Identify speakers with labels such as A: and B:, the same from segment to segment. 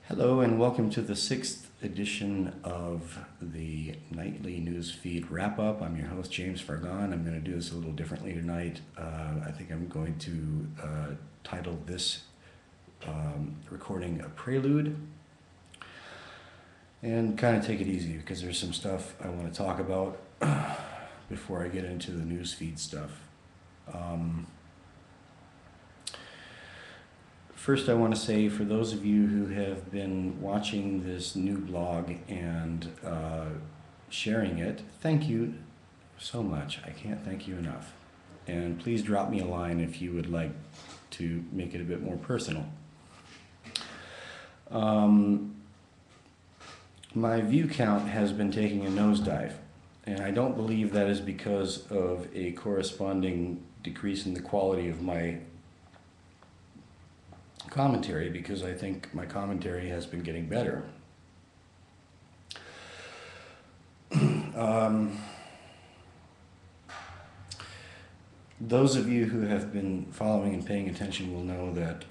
A: Hello and welcome to the 6th edition of the nightly Newsfeed Wrap-Up. I'm your host, James Fargon. I'm going to do this a little differently tonight. I think I'm going to title this recording a prelude and kind of take it easy because there's some stuff I want to talk about before I get into the Newsfeed stuff. First, I want to say, for those of you who have been watching this new blog and sharing it, thank you so much. I can't thank you enough. And please drop me a line if you would like to make it a bit more personal. My view count has been taking a nosedive, and I don't believe that is because of a corresponding decrease in the quality of my commentary, because I think my commentary has been getting better. Those of you who have been following and paying attention will know that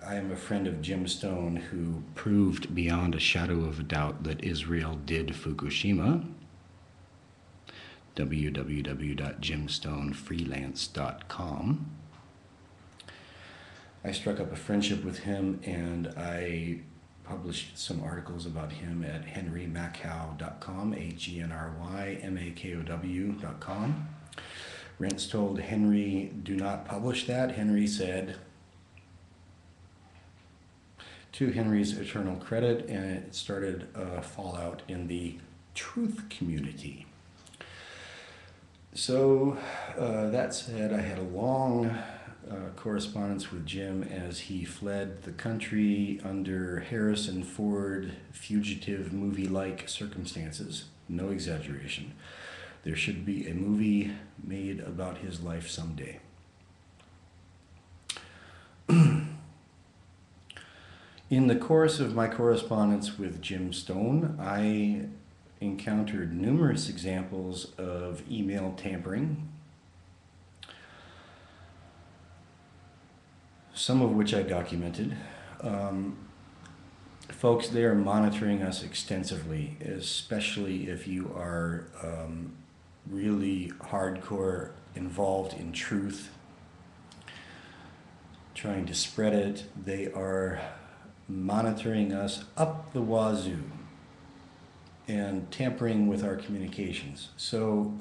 A: I am a friend of Jim Stone, who proved beyond a shadow of a doubt that Israel did Fukushima. www.jimstonefreelance.com. I struck up a friendship with him, and I published some articles about him at henrymakow.com, HenryMakow.com. Rents told Henry, do not publish that. Henry said, to Henry's eternal credit, and it started a fallout in the truth community. So that said, I had a long correspondence with Jim as he fled the country under Harrison Ford fugitive movie-like circumstances. No exaggeration. There should be a movie made about his life someday. In the course of my correspondence with Jim Stone, I encountered numerous examples of email tampering, some of which I documented. Folks, they are monitoring us extensively, especially if you are really hardcore involved in truth, trying to spread it. They are monitoring us up the wazoo and tampering with our communications. So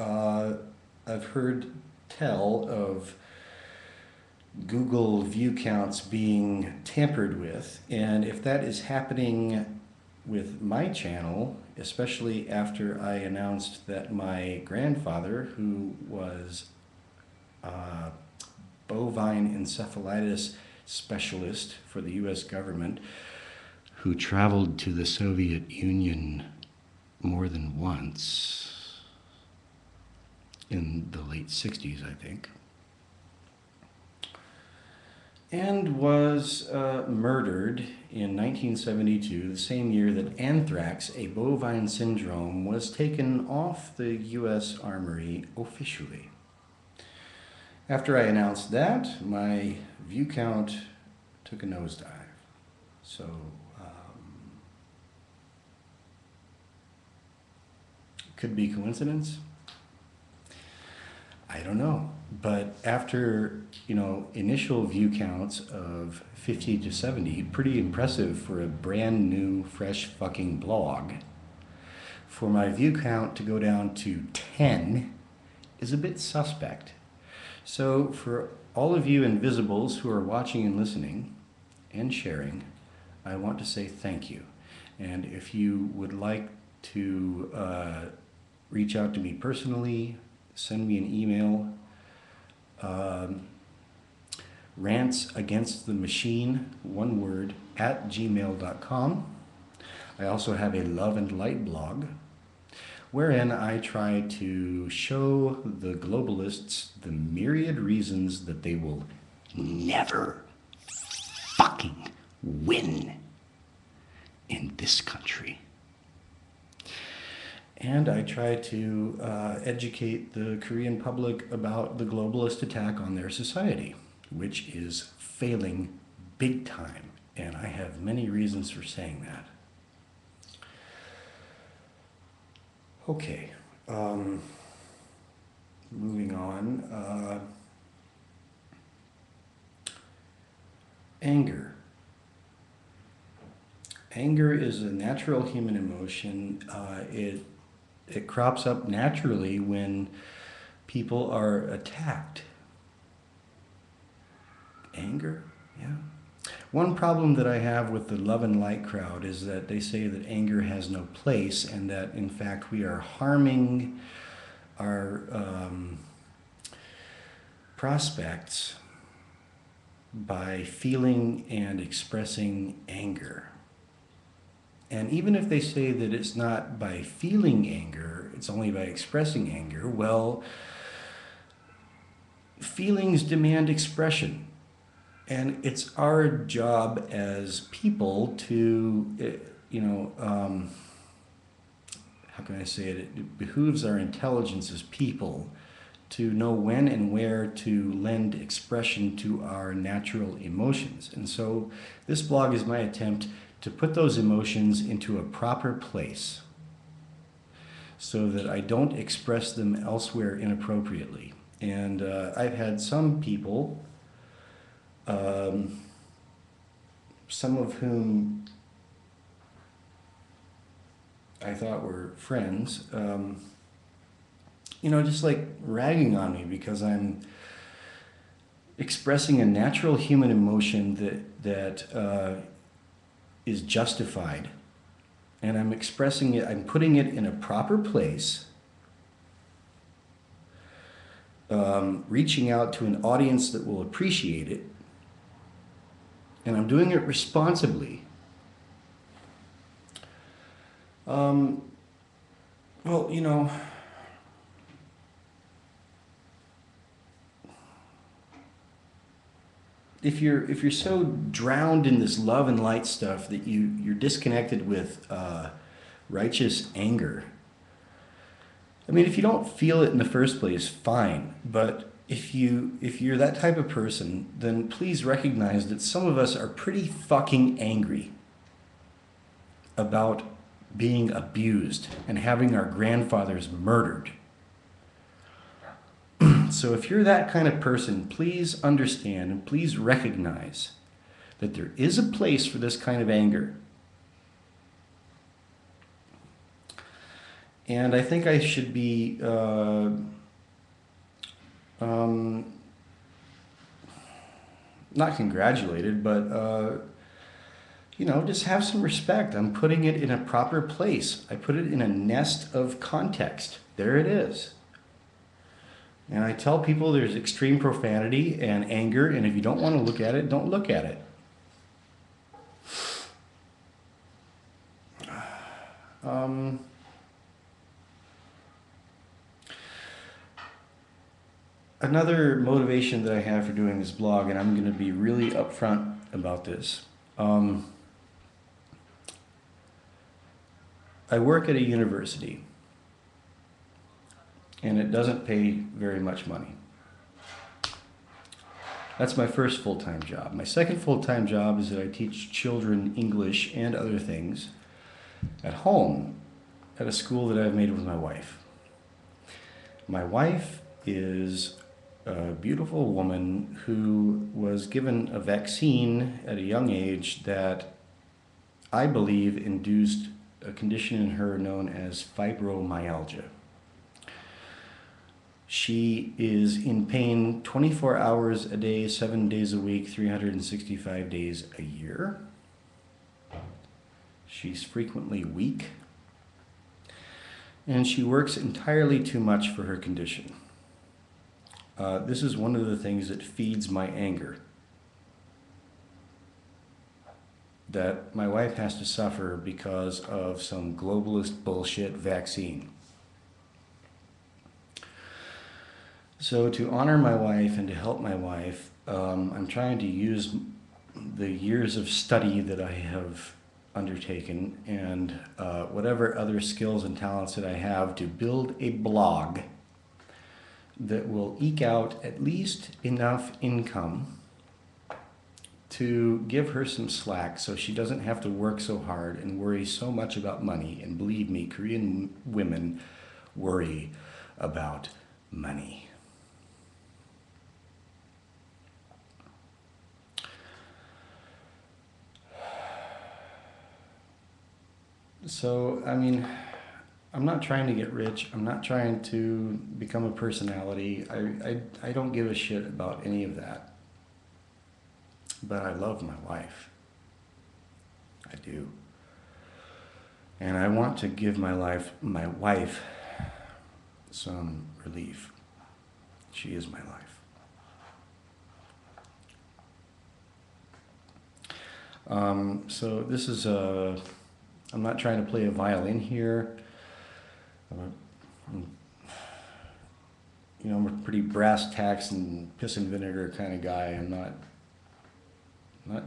A: I've heard tell of Google view counts being tampered with, and if that is happening with my channel, especially after I announced that my grandfather, who was a bovine encephalitis specialist for the US government, who traveled to the Soviet Union more than once in the late 60s, I think, and was murdered in 1972, the same year that anthrax, a bovine syndrome, was taken off the US Armory officially. After I announced that, my view count took a nosedive. So, could be coincidence? I don't know. But after, initial view counts of 50 to 70, pretty impressive for a brand new, fresh fucking blog, for my view count to go down to 10 is a bit suspect. So for all of you invisibles who are watching and listening and sharing, I want to say thank you. And if you would like to reach out to me personally, send me an email. RantsAgainstMachine, one word, @gmail.com. I also have a Love and Light blog, wherein I try to show the globalists the myriad reasons that they will never fucking win in this country. And I try to educate the Korean public about the globalist attack on their society, which is failing big time. And I have many reasons for saying that. Okay, moving on. Anger. Anger is a natural human emotion. It crops up naturally when people are attacked. Anger, yeah. One problem that I have with the love and light crowd is that they say that anger has no place, and that in fact we are harming our prospects by feeling and expressing anger. And even if they say that it's not by feeling anger, it's only by expressing anger, well, feelings demand expression. And it's our job as people to, how can I say it? It behooves our intelligence as people to know when and where to lend expression to our natural emotions. And so this blog is my attempt to put those emotions into a proper place so that I don't express them elsewhere inappropriately. And I've had some people, some of whom I thought were friends, just like ragging on me because I'm expressing a natural human emotion that is justified, and I'm expressing it, I'm putting it in a proper place, reaching out to an audience that will appreciate it, and I'm doing it responsibly. If you're so drowned in this love and light stuff that you're disconnected with righteous anger. I mean, if you don't feel it in the first place, fine. But if you're that type of person, then please recognize that some of us are pretty fucking angry about being abused and having our grandfathers murdered. So if you're that kind of person, please understand and please recognize that there is a place for this kind of anger. And I think I should be not congratulated, but just have some respect. I'm putting it in a proper place. I put it in a nest of context. There it is. And I tell people there's extreme profanity and anger, and if you don't want to look at it, don't look at it. Another motivation that I have for doing this blog, and I'm going to be really upfront about this. I work at a university. And it doesn't pay very much money. That's my first full-time job. My second full-time job is that I teach children English and other things at home at a school that I've made with my wife. My wife is a beautiful woman who was given a vaccine at a young age that I believe induced a condition in her known as fibromyalgia. She is in pain 24 hours a day, 7 days a week, 365 days a year. She's frequently weak. And she works entirely too much for her condition. This is one of the things that feeds my anger. That my wife has to suffer because of some globalist bullshit vaccine. So to honor my wife and to help my wife, I'm trying to use the years of study that I have undertaken and whatever other skills and talents that I have to build a blog that will eke out at least enough income to give her some slack so she doesn't have to work so hard and worry so much about money. And believe me, Korean women worry about money. So, I mean, I'm not trying to get rich. I'm not trying to become a personality. I don't give a shit about any of that. But I love my wife. I do. And I want to give my wife some relief. She is my life. So this is I'm not trying to play a violin here. I'm a pretty brass tacks and piss and vinegar kind of guy. I'm not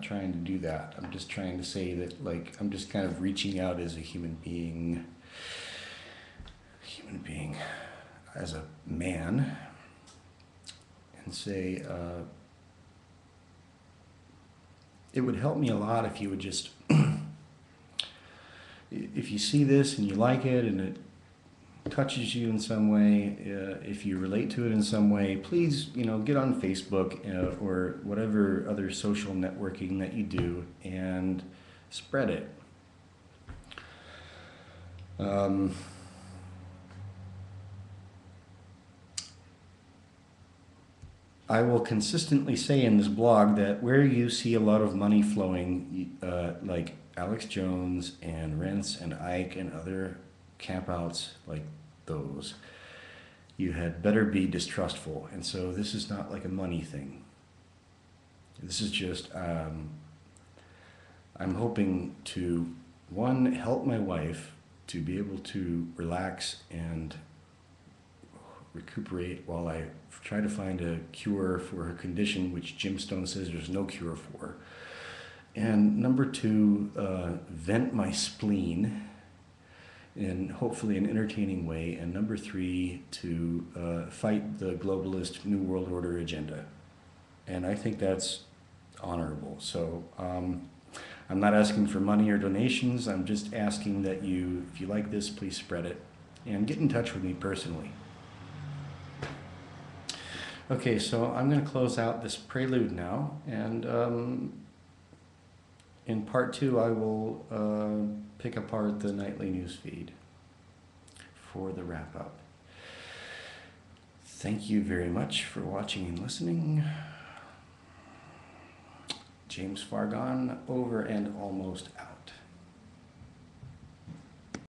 A: trying to do that. I'm just trying to say that, like, I'm just kind of reaching out as a human being, as a man, and say, it would help me a lot if you would just, if you see this and you like it and it touches you in some way, if you relate to it in some way, please, get on Facebook or whatever other social networking that you do and spread it. I will consistently say in this blog that where you see a lot of money flowing, like Alex Jones and Rents and Ike and other campouts like those, you had better be distrustful. And so this is not like a money thing. This is just, I'm hoping to, one, help my wife to be able to relax and recuperate while I try to find a cure for her condition, which Jim Stone says there's no cure for. And number two, vent my spleen in hopefully an entertaining way. And number three, to fight the globalist New World Order agenda. And I think that's honorable. So I'm not asking for money or donations. I'm just asking that you, if you like this, please spread it and get in touch with me personally. Okay, so I'm going to close out this prelude now, and in part two I will pick apart the nightly newsfeed for the wrap-up. Thank you very much for watching and listening. James Fargon, over and almost out.